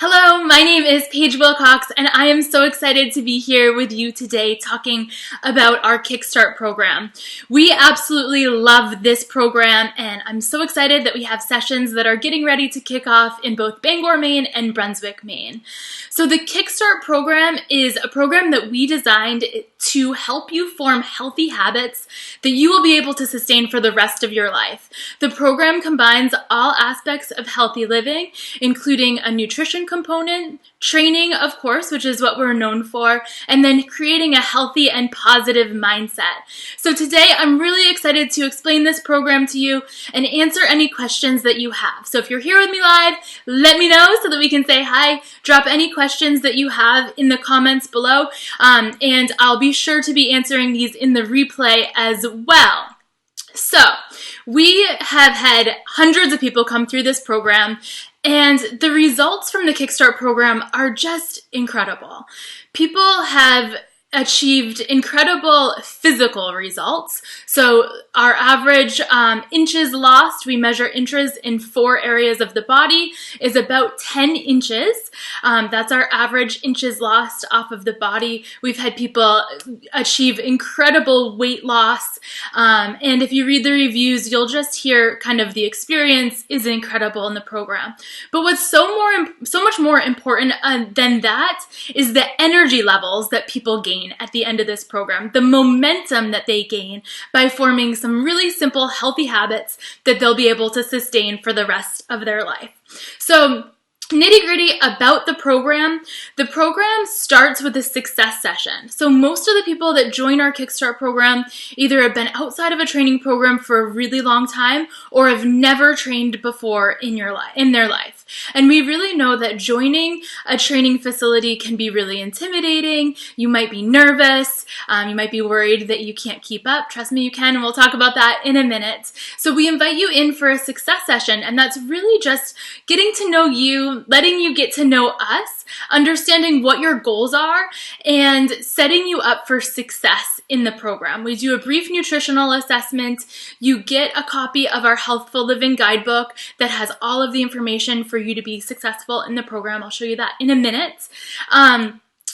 Hello, my name is Paige Wilcox, and I am so excited to be here with you today talking about our KickStart program. We absolutely love this program, and I'm so excited that we have sessions that are getting ready to kick off in both Bangor, Maine and Brunswick, Maine. So the KickStart program is a program that we designed to help you form healthy habits that you will be able to sustain for the rest of your life. The program combines all aspects of healthy living, including a nutrition component, training, of course, which is what we're known for, and then creating a healthy and positive mindset. So today, I'm really excited to explain this program to you and answer any questions that you have. So if you're here with me live, let me know so that we can say hi. Drop any questions that you have in the comments below, and I'll be sure to be answering these in the replay as well. So we have had hundreds of people come through this program, and the results from the KickStart program are just incredible. People have achieved incredible physical results. So our average inches lost, we measure inches in 4 areas of the body, is about 10 inches. That's our average inches lost off of the body. We've had people achieve incredible weight loss. And if you read the reviews, you'll just hear kind of the experience is incredible in the program. But what's so much more important than that is the energy levels that people gain at the end of this program, the momentum that they gain by forming some really simple, healthy habits that they'll be able to sustain for the rest of their life. So, nitty-gritty about the program starts with a success session. So most of the people that join our KickStart program either have been outside of a training program for a really long time or have never trained before in their life. And we really know that joining a training facility can be really intimidating. You might be nervous. You might be worried that you can't keep up. Trust me, you can, and we'll talk about that in a minute. So we invite you in for a success session, and that's really just getting to know you, letting you get to know us, understanding what your goals are, and setting you up for success in the program. We do a brief nutritional assessment. You get a copy of our Healthful Living Guidebook that has all of the information for you to be successful in the program. I'll show you that in a minute.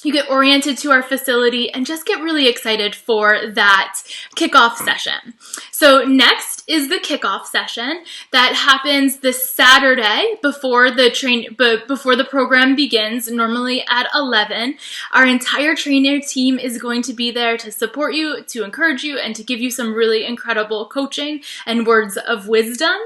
You get oriented to our facility and just get really excited for that kickoff session. So next is the kickoff session that happens this Saturday before the program begins, normally at 11. Our entire trainer team is going to be there to support you, to encourage you, and to give you some really incredible coaching and words of wisdom.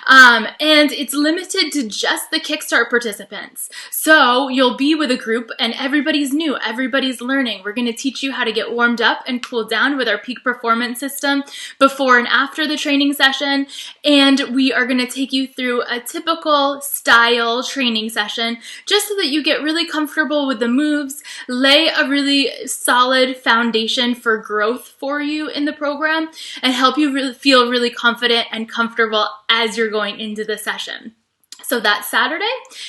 And it's limited to just the KickStart participants. So you'll be with a group and everybody's new, everybody's learning. We're going to teach you how to get warmed up and cooled down with our peak performance system before and after the training session, and we are going to take you through a typical style training session just so that you get really comfortable with the moves, lay a really solid foundation for growth for you in the program, and help you feel really confident and comfortable as you're going into the session. So that's Saturday,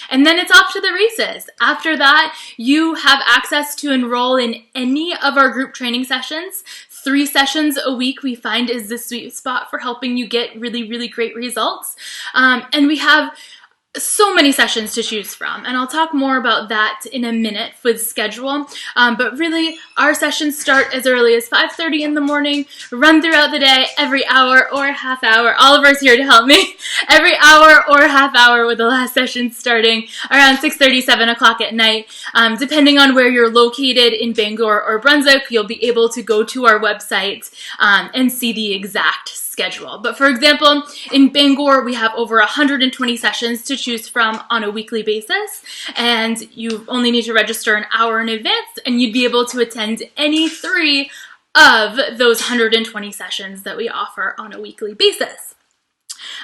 and then it's off to the races. After that, you have access to enroll in any of our group training sessions. 3 sessions a week we find is the sweet spot for helping you get really, really great results. And we have so many sessions to choose from, and I'll talk more about that in a minute with schedule. But really, our sessions start as early as 5:30 in the morning, run throughout the day, every hour or half hour. Oliver's here to help me. Every hour or half hour, with the last session starting around 6:30, 7 o'clock at night. Depending on where you're located in Bangor or Brunswick, you'll be able to go to our website and see the exact schedule. But for example, in Bangor, we have over 120 sessions to choose from on a weekly basis, and you only need to register an hour in advance, and you'd be able to attend any 3 of those 120 sessions that we offer on a weekly basis.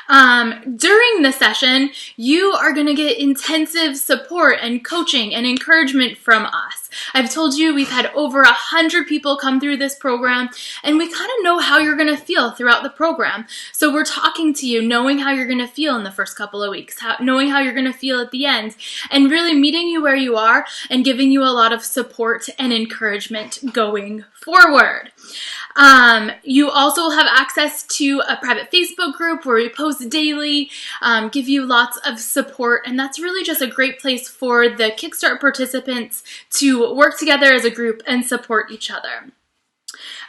During the session, you are going to get intensive support and coaching and encouragement from us. I've told you we've had over 100 people come through this program, and we kind of know how you're going to feel throughout the program. So we're talking to you, knowing how you're going to feel in the first couple of weeks, knowing how you're going to feel at the end, and really meeting you where you are and giving you a lot of support and encouragement going forward. You also will have access to a private Facebook group where we post daily, give you lots of support, and that's really just a great place for the KickStart participants to work together as a group and support each other.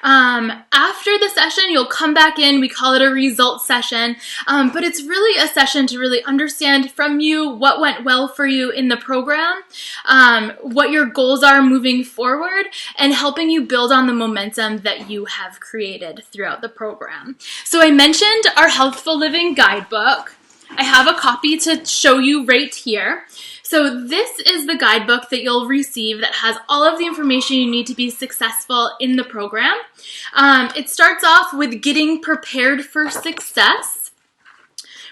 After the session, you'll come back in. We call it a results session, but it's really a session to really understand from you what went well for you in the program, what your goals are moving forward, and helping you build on the momentum that you have created throughout the program. So I mentioned our Healthful Living Guidebook. I have a copy to show you right here. So this is the guidebook that you'll receive that has all of the information you need to be successful in the program. It starts off with getting prepared for success.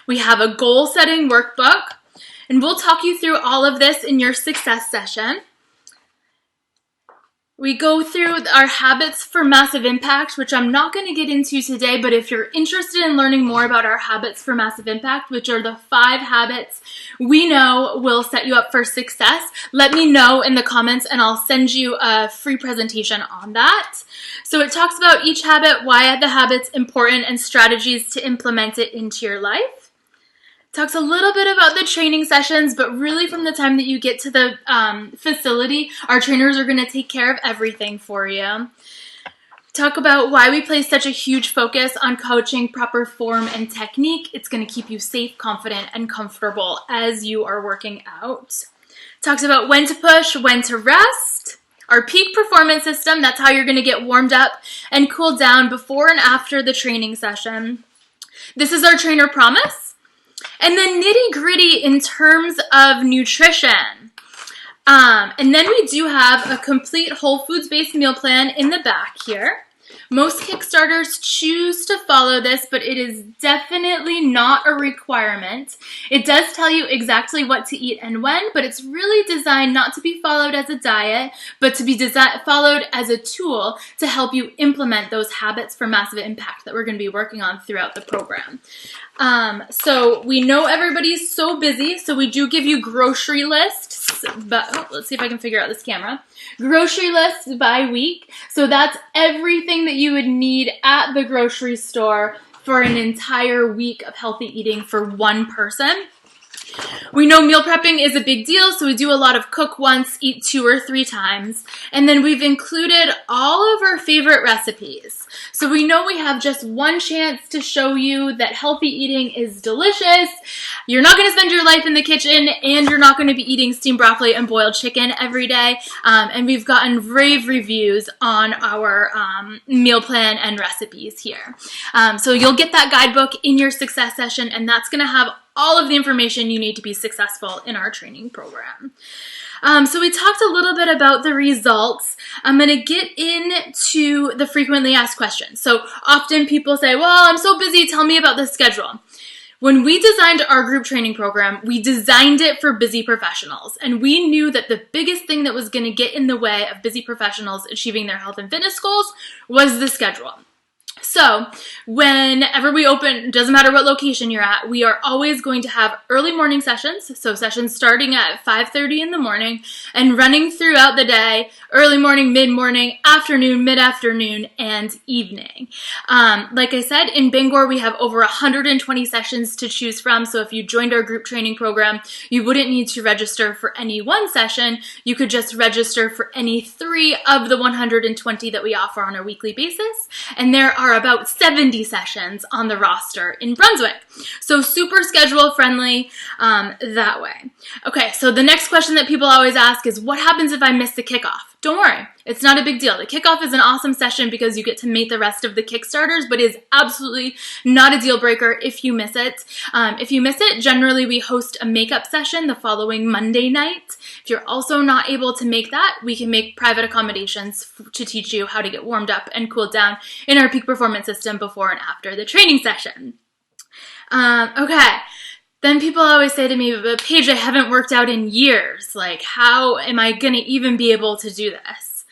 We have a goal setting workbook, and we'll talk you through all of this in your success session. We go through our habits for massive impact, which I'm not going to get into today, but if you're interested in learning more about our habits for massive impact, which are the 5 habits we know will set you up for success, let me know in the comments and I'll send you a free presentation on that. So it talks about each habit, why the habit's important, and strategies to implement it into your life. Talks a little bit about the training sessions, but really from the time that you get to the facility, our trainers are going to take care of everything for you. Talk about why we place such a huge focus on coaching proper form and technique. It's going to keep you safe, confident, and comfortable as you are working out. Talks about when to push, when to rest. Our peak performance system, that's how you're going to get warmed up and cooled down before and after the training session. This is our trainer promise. And then nitty-gritty in terms of nutrition. And then we do have a complete whole foods-based meal plan in the back here. Most Kickstarters choose to follow this, but it is definitely not a requirement. It does tell you exactly what to eat and when, but it's really designed not to be followed as a diet, but to be followed as a tool to help you implement those habits for massive impact that we're going to be working on throughout the program. So we know everybody's so busy, so we do give you grocery lists, but let's see if I can figure out this camera. Grocery lists by week. So that's everything that you would need at the grocery store for an entire week of healthy eating for one person. We know meal prepping is a big deal, so we do a lot of cook once, eat 2 or 3 times. And then we've included all of our favorite recipes. So we know we have just one chance to show you that healthy eating is delicious. You're not going to spend your life in the kitchen, and you're not going to be eating steamed broccoli and boiled chicken every day. And we've gotten rave reviews on our meal plan and recipes here. So you'll get that guidebook in your success session, and that's going to have all of the information you need to be successful in our training program. So we talked a little bit about the results. I'm going to get into the frequently asked questions. So often people say, well, I'm so busy, tell me about the schedule. When we designed our group training program, we designed it for busy professionals. And we knew that the biggest thing that was going to get in the way of busy professionals achieving their health and fitness goals was the schedule. So whenever we open, doesn't matter what location you're at, we are always going to have early morning sessions. So sessions starting at 5:30 in the morning and running throughout the day, early morning, mid-morning, afternoon, mid-afternoon, and evening. Like I said, in Bangor, we have over 120 sessions to choose from. So if you joined our group training program, you wouldn't need to register for any one session. You could just register for any 3 of the 120 that we offer on a weekly basis. And there are about 70 sessions on the roster in Brunswick. So super schedule friendly that way. Okay, so the next question that people always ask is, what happens if I miss the kickoff? Don't worry, it's not a big deal. The kickoff is an awesome session because you get to meet the rest of the Kickstarters, but is absolutely not a deal breaker if you miss it. If you miss it, generally we host a makeup session the following Monday night. If you're also not able to make that, we can make private accommodations to teach you how to get warmed up and cooled down in our peak performance system before and after the training session. Okay. Then people always say to me, but Paige, I haven't worked out in years. Like, how am I going to even be able to do this?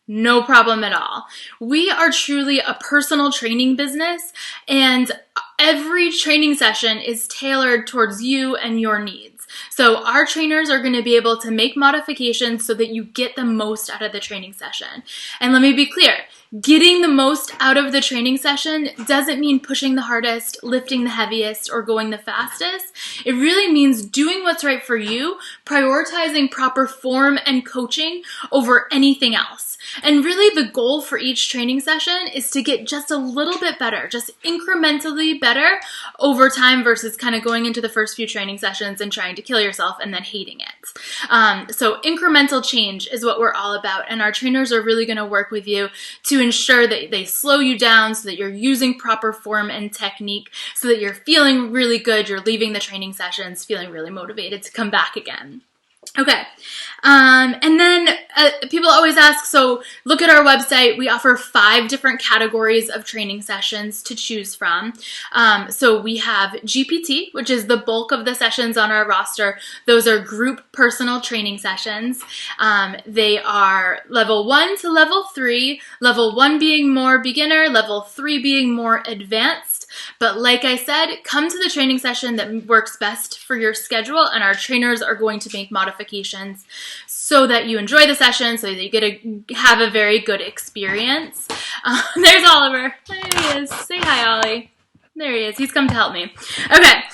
No problem at all. We are truly a personal training business, and every training session is tailored towards you and your needs. So our trainers are going to be able to make modifications so that you get the most out of the training session. And let me be clear, getting the most out of the training session doesn't mean pushing the hardest, lifting the heaviest, or going the fastest. It really means doing what's right for you, prioritizing proper form and coaching over anything else. And really the goal for each training session is to get just a little bit better, just incrementally better over time versus kind of going into the first few training sessions and trying to kill yourself and then hating it. So incremental change is what we're all about, and our trainers are really going to work with you to ensure that they slow you down so that you're using proper form and technique so that you're feeling really good, you're leaving the training sessions feeling really motivated to come back again. Okay, and then people always ask, so look at our website. We offer 5 different categories of training sessions to choose from. So we have GPT, which is the bulk of the sessions on our roster. Those are group personal training sessions. They are level 1 to level 3, level 1 being more beginner, level 3 being more advanced. But like I said, come to the training session that works best for your schedule, and our trainers are going to make modifications so that you enjoy the session, so that you get to have a very good experience. There's Oliver. There he is. Say hi, Ollie. There he is. He's come to help me. Okay.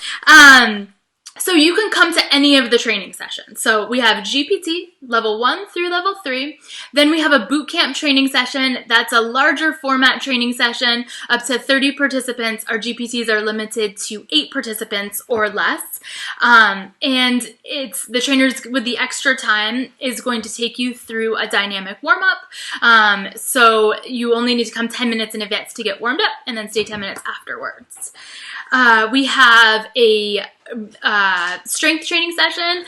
So you can come to any of the training sessions. So we have GPT, level 1 through level 3. Then we have a boot camp training session. That's a larger format training session, up to 30 participants. Our GPTs are limited to 8 participants or less. And it's the trainers with the extra time is going to take you through a dynamic warm-up. So you only need to come 10 minutes in advance to get warmed up and then stay 10 minutes afterwards. We have a strength training session.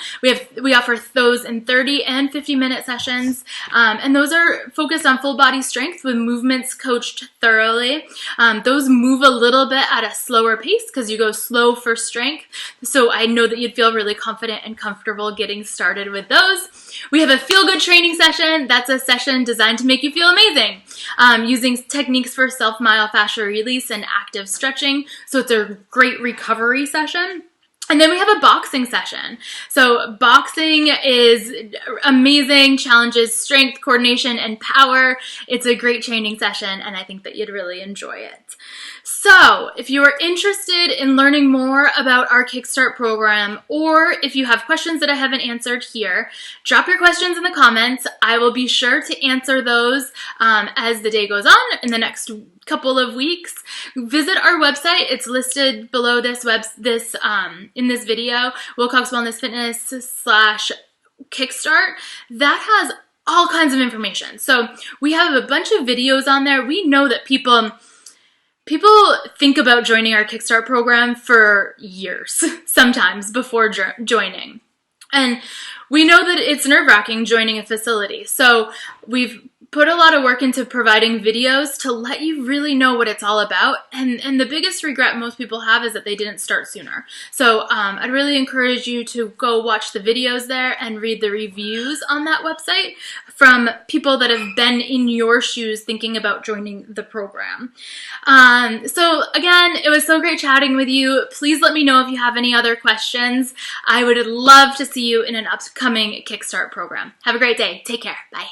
We offer those in 30 and 50-minute sessions, and those are focused on full body strength with movements coached thoroughly. Those move a little bit at a slower pace because you go slow for strength, so I know that you'd feel really confident and comfortable getting started with those. We have a feel-good training session. That's a session designed to make you feel amazing, using techniques for self-myofascial release and active stretching, so it's a great recovery session. And then we have a boxing session. So boxing is amazing, challenges strength, coordination, and power. It's a great training session, and I think that you'd really enjoy it. So if you are interested in learning more about our KickStart program, or if you have questions that I haven't answered here, drop your questions in the comments. I will be sure to answer those as the day goes on in the next couple of weeks. Visit our website. It's listed below in this video, Wilcox Wellness Fitness /KickStart. That has all kinds of information. So we have a bunch of videos on there. We know that people think about joining our KickStart program for years, sometimes before joining. And we know that it's nerve-wracking joining a facility. So we've put a lot of work into providing videos to let you really know what it's all about. And the biggest regret most people have is that they didn't start sooner. So I'd really encourage you to go watch the videos there and read the reviews on that website from people that have been in your shoes thinking about joining the program. So again, it was so great chatting with you. Please let me know if you have any other questions. I would love to see you in an upcoming KickStart program. Have a great day. Take care. Bye.